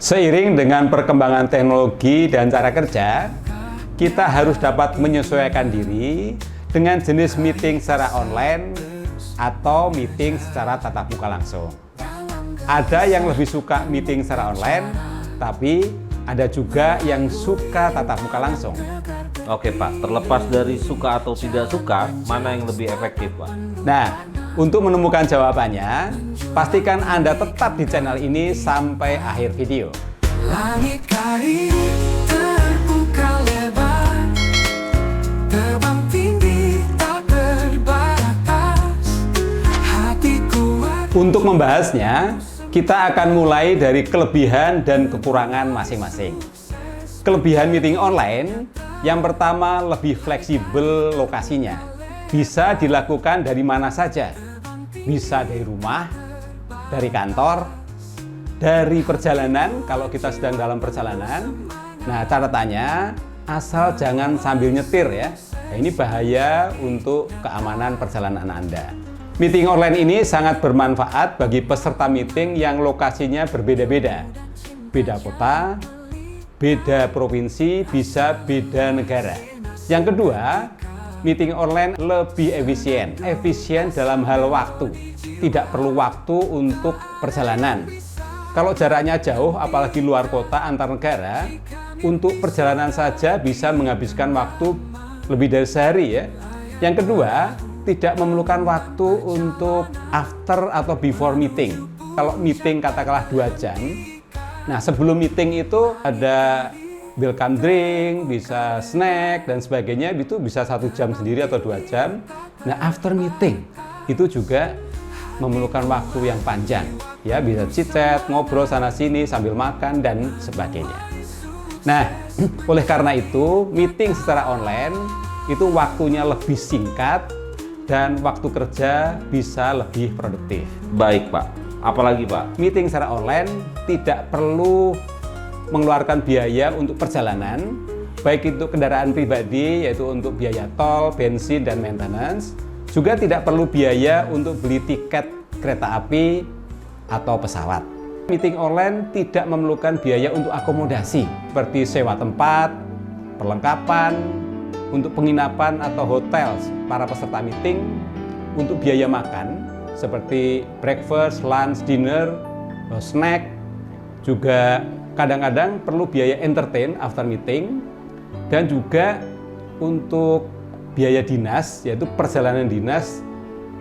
Seiring dengan perkembangan teknologi dan cara kerja, kita harus dapat menyesuaikan diri dengan jenis meeting secara online atau meeting secara tatap muka langsung. Ada yang lebih suka meeting secara online, tapi ada juga yang suka tatap muka langsung. Oke Pak, terlepas dari suka atau tidak suka, mana yang lebih efektif Pak? Nah, untuk menemukan jawabannya, pastikan Anda tetap di channel ini sampai akhir video. Langit hari terbuka lebar, terbang tinggi tak terbatas, hati kuat. Untuk membahasnya, kita akan mulai dari kelebihan dan kekurangan masing-masing. Kelebihan meeting online, yang pertama lebih fleksibel lokasinya. Bisa dilakukan dari mana saja. Bisa dari rumah, dari kantor, dari perjalanan kalau kita sedang dalam perjalanan. Nah, catatannya asal jangan sambil nyetir ya. Nah, ini bahaya untuk keamanan perjalanan Anda. Meeting online ini sangat bermanfaat bagi peserta meeting yang lokasinya berbeda-beda. Beda kota, beda provinsi, bisa beda negara. Yang kedua, meeting online lebih efisien. Efisien dalam hal waktu. Tidak perlu waktu untuk perjalanan. Kalau jaraknya jauh, apalagi luar kota antar negara, untuk perjalanan saja bisa menghabiskan waktu lebih dari sehari ya. Yang kedua, tidak memerlukan waktu untuk after atau before meeting. Kalau meeting katakanlah 2 jam, nah sebelum meeting itu ada welcome drink, bisa snack dan sebagainya, itu bisa 1 jam sendiri atau 2 jam. Nah after meeting itu juga memerlukan waktu yang panjang ya, bisa chit-chat, ngobrol sana sini sambil makan dan sebagainya. Nah oleh karena itu meeting secara online itu waktunya lebih singkat dan waktu kerja bisa lebih produktif. Baik Pak, apalagi Pak? Meeting secara online tidak perlu mengeluarkan biaya untuk perjalanan, baik itu kendaraan pribadi yaitu untuk biaya tol, bensin, dan maintenance. Juga tidak perlu biaya untuk beli tiket kereta api atau pesawat. Meeting online tidak memerlukan biaya untuk akomodasi seperti sewa tempat, perlengkapan, untuk penginapan atau hotel para peserta meeting, untuk biaya makan seperti breakfast, lunch, dinner, snack. Juga kadang-kadang perlu biaya entertain after meeting, dan juga untuk biaya dinas, yaitu perjalanan dinas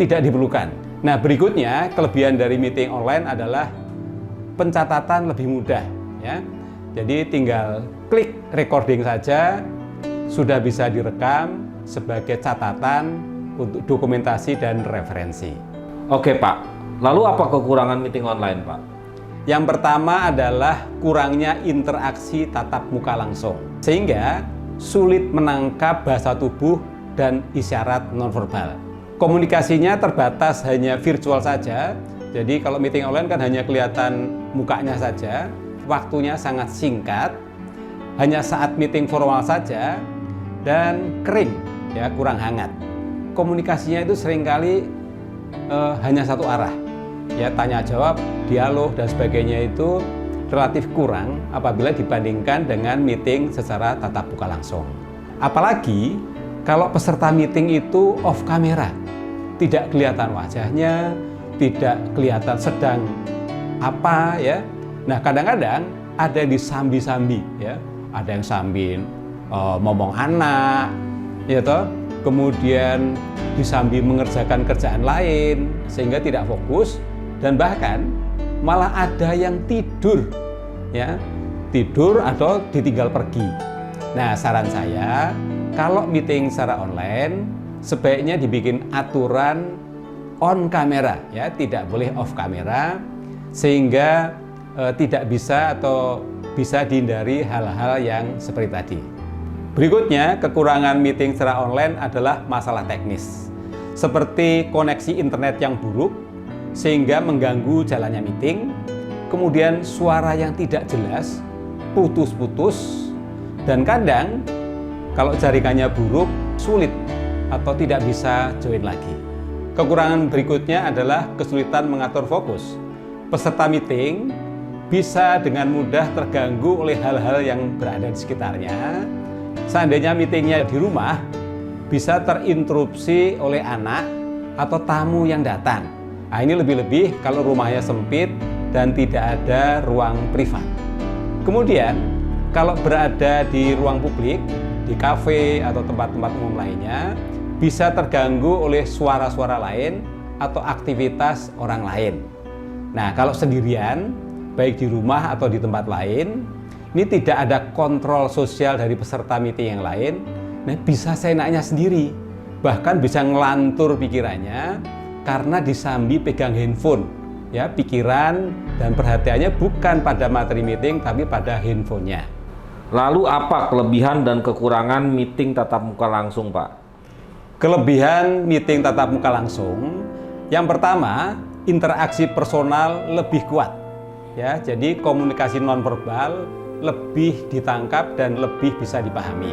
tidak diperlukan. Nah, berikutnya kelebihan dari meeting online adalah pencatatan lebih mudah ya. Jadi tinggal klik recording saja, sudah bisa direkam sebagai catatan untuk dokumentasi dan referensi. Oke Pak, lalu apa kekurangan meeting online Pak? Yang pertama adalah kurangnya interaksi tatap muka langsung, sehingga sulit menangkap bahasa tubuh dan isyarat nonverbal. Komunikasinya terbatas hanya virtual saja, jadi kalau meeting online kan hanya kelihatan mukanya saja, waktunya sangat singkat, hanya saat meeting formal saja, dan kering, ya kurang hangat. Komunikasinya itu seringkali hanya satu arah, ya tanya jawab, dialog dan sebagainya itu relatif kurang apabila dibandingkan dengan meeting secara tatap muka langsung. Apalagi kalau peserta meeting itu off kamera, tidak kelihatan wajahnya, tidak kelihatan sedang apa ya. Nah kadang-kadang ada yang disambi-sambi ya, ada yang sambil ngomong anak, ya toh, kemudian disambi mengerjakan kerjaan lain sehingga tidak fokus, dan bahkan malah ada yang tidur, ya, tidur atau ditinggal pergi. Nah, saran saya kalau meeting secara online sebaiknya dibikin aturan on kamera, ya, tidak boleh off kamera, sehingga tidak bisa atau bisa dihindari hal-hal yang seperti tadi. Berikutnya, kekurangan meeting secara online adalah masalah teknis, seperti koneksi internet yang buruk sehingga mengganggu jalannya meeting, kemudian suara yang tidak jelas, putus-putus, dan kadang kalau jaringannya buruk sulit atau tidak bisa join lagi. Kekurangan berikutnya adalah kesulitan mengatur fokus. Peserta meeting bisa dengan mudah terganggu oleh hal-hal yang berada di sekitarnya. Seandainya meetingnya di rumah, bisa terinterupsi oleh anak atau tamu yang datang. Nah, ini lebih-lebih kalau rumahnya sempit dan tidak ada ruang privat. Kemudian, kalau berada di ruang publik, di kafe atau tempat-tempat umum lainnya, bisa terganggu oleh suara-suara lain atau aktivitas orang lain. Nah, kalau sendirian, baik di rumah atau di tempat lain, ini tidak ada kontrol sosial dari peserta meeting yang lain. Nah, bisa seenaknya sendiri, bahkan bisa ngelantur pikirannya karena disambi pegang handphone. Ya, pikiran dan perhatiannya bukan pada materi meeting, tapi pada handphonenya. Lalu apa kelebihan dan kekurangan meeting tatap muka langsung, Pak? Kelebihan meeting tatap muka langsung, yang pertama, interaksi personal lebih kuat. Ya, jadi komunikasi nonverbal lebih ditangkap dan lebih bisa dipahami.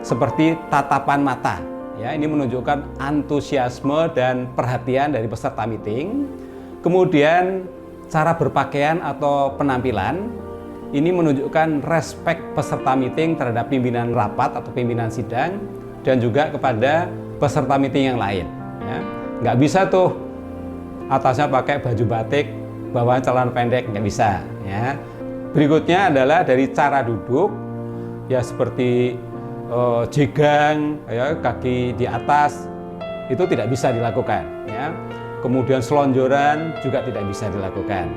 Seperti tatapan mata, ya, ini menunjukkan antusiasme dan perhatian dari peserta meeting. Kemudian cara berpakaian atau penampilan, ini menunjukkan respek peserta meeting terhadap pimpinan rapat atau pimpinan sidang dan juga kepada peserta meeting yang lain. Ya. Nggak bisa tuh atasnya pakai baju batik, bawahnya celana pendek, nggak bisa. Ya. Berikutnya adalah dari cara duduk, ya seperti jegang, ya, kaki di atas, itu tidak bisa dilakukan. Ya. Kemudian selonjoran juga tidak bisa dilakukan.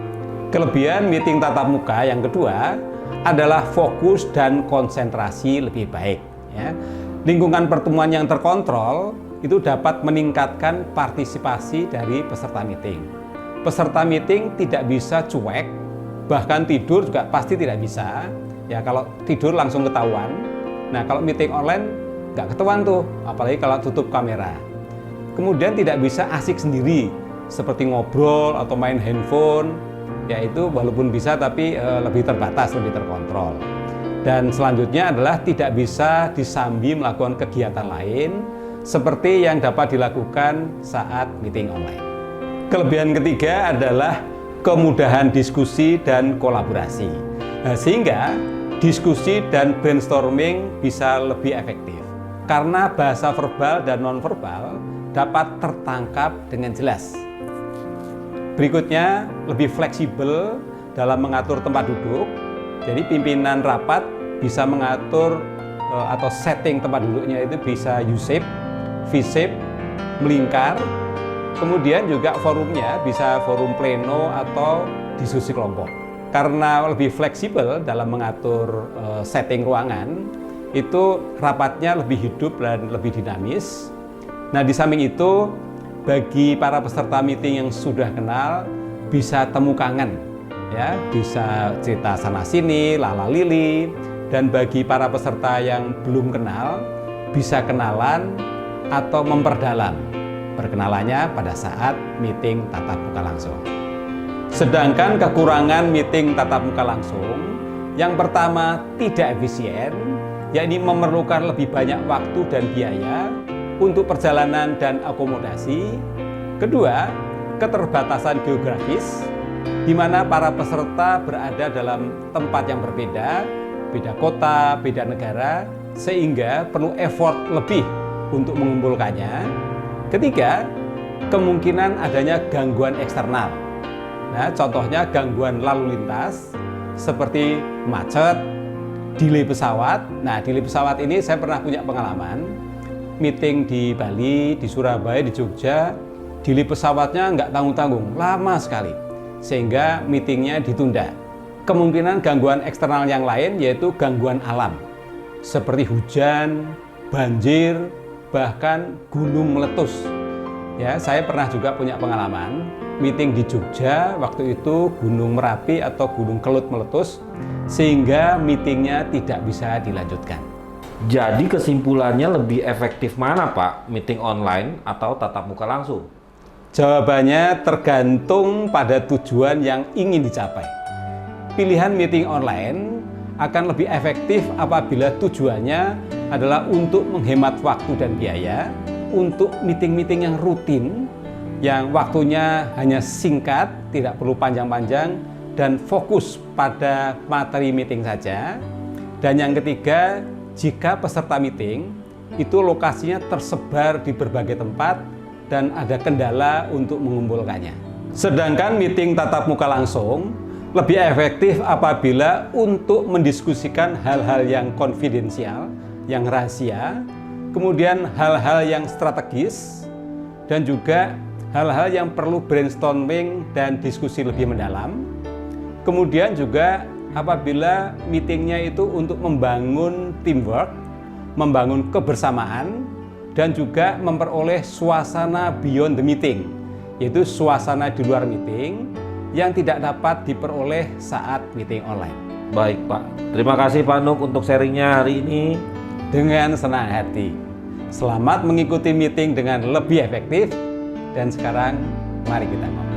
Kelebihan meeting tatap muka yang kedua adalah fokus dan konsentrasi lebih baik. Ya. Lingkungan pertemuan yang terkontrol itu dapat meningkatkan partisipasi dari peserta meeting. Peserta meeting tidak bisa cuek, bahkan tidur juga pasti tidak bisa. Ya, kalau tidur langsung ketahuan. Nah, kalau meeting online nggak ketahuan tuh, apalagi kalau tutup kamera. Kemudian tidak bisa asik sendiri, seperti ngobrol atau main handphone. Yaitu walaupun bisa tapi lebih terbatas, lebih terkontrol. Dan selanjutnya adalah tidak bisa disambi melakukan kegiatan lain seperti yang dapat dilakukan saat meeting online. Kelebihan ketiga adalah kemudahan diskusi dan kolaborasi. Nah, sehingga diskusi dan brainstorming bisa lebih efektif karena bahasa verbal dan nonverbal dapat tertangkap dengan jelas. Berikutnya, lebih fleksibel dalam mengatur tempat duduk. Jadi pimpinan rapat bisa mengatur atau setting tempat duduknya itu bisa U-shape, V-shape, melingkar. Kemudian juga forumnya bisa forum pleno atau diskusi kelompok. Karena lebih fleksibel dalam mengatur setting ruangan, itu rapatnya lebih hidup dan lebih dinamis. Nah, di samping itu, bagi para peserta meeting yang sudah kenal, bisa temu kangen, ya, bisa cerita sana sini, lala lili. Dan bagi para peserta yang belum kenal, bisa kenalan atau memperdalam perkenalannya pada saat meeting tatap muka langsung. Sedangkan kekurangan meeting tatap muka langsung, yang pertama tidak efisien, yakni memerlukan lebih banyak waktu dan biaya untuk perjalanan dan akomodasi. Kedua, keterbatasan geografis, di mana para peserta berada dalam tempat yang berbeda, beda kota, beda negara, sehingga perlu effort lebih untuk mengumpulkannya. Ketiga, kemungkinan adanya gangguan eksternal. Nah, contohnya gangguan lalu lintas seperti macet, delay pesawat. Nah, delay pesawat ini saya pernah punya pengalaman. Meeting di Bali, di Surabaya, di Jogja, delay pesawatnya nggak tanggung-tanggung, lama sekali. Sehingga meetingnya ditunda. Kemungkinan gangguan eksternal yang lain yaitu gangguan alam. Seperti hujan, banjir, bahkan gunung meletus. Ya, saya pernah juga punya pengalaman meeting di Jogja, waktu itu Gunung Merapi atau Gunung Kelut meletus, sehingga meetingnya tidak bisa dilanjutkan. Jadi kesimpulannya lebih efektif mana, Pak? Meeting online atau tatap muka langsung? Jawabannya tergantung pada tujuan yang ingin dicapai. Pilihan meeting online akan lebih efektif apabila tujuannya adalah untuk menghemat waktu dan biaya, untuk meeting-meeting yang rutin, yang waktunya hanya singkat, tidak perlu panjang-panjang, dan fokus pada materi meeting saja. Dan yang ketiga, jika peserta meeting itu lokasinya tersebar di berbagai tempat dan ada kendala untuk mengumpulkannya. Sedangkan meeting tatap muka langsung lebih efektif apabila untuk mendiskusikan hal-hal yang konfidensial, yang rahasia, kemudian hal-hal yang strategis, dan juga hal-hal yang perlu brainstorming dan diskusi lebih mendalam. Kemudian juga apabila meetingnya itu untuk membangun teamwork, membangun kebersamaan, dan juga memperoleh suasana beyond the meeting, yaitu suasana di luar meeting yang tidak dapat diperoleh saat meeting online. Baik Pak, terima kasih Pak Nuk untuk sharingnya hari ini. Dengan senang hati. Selamat mengikuti meeting dengan lebih efektif. Dan sekarang mari kita ngobrol.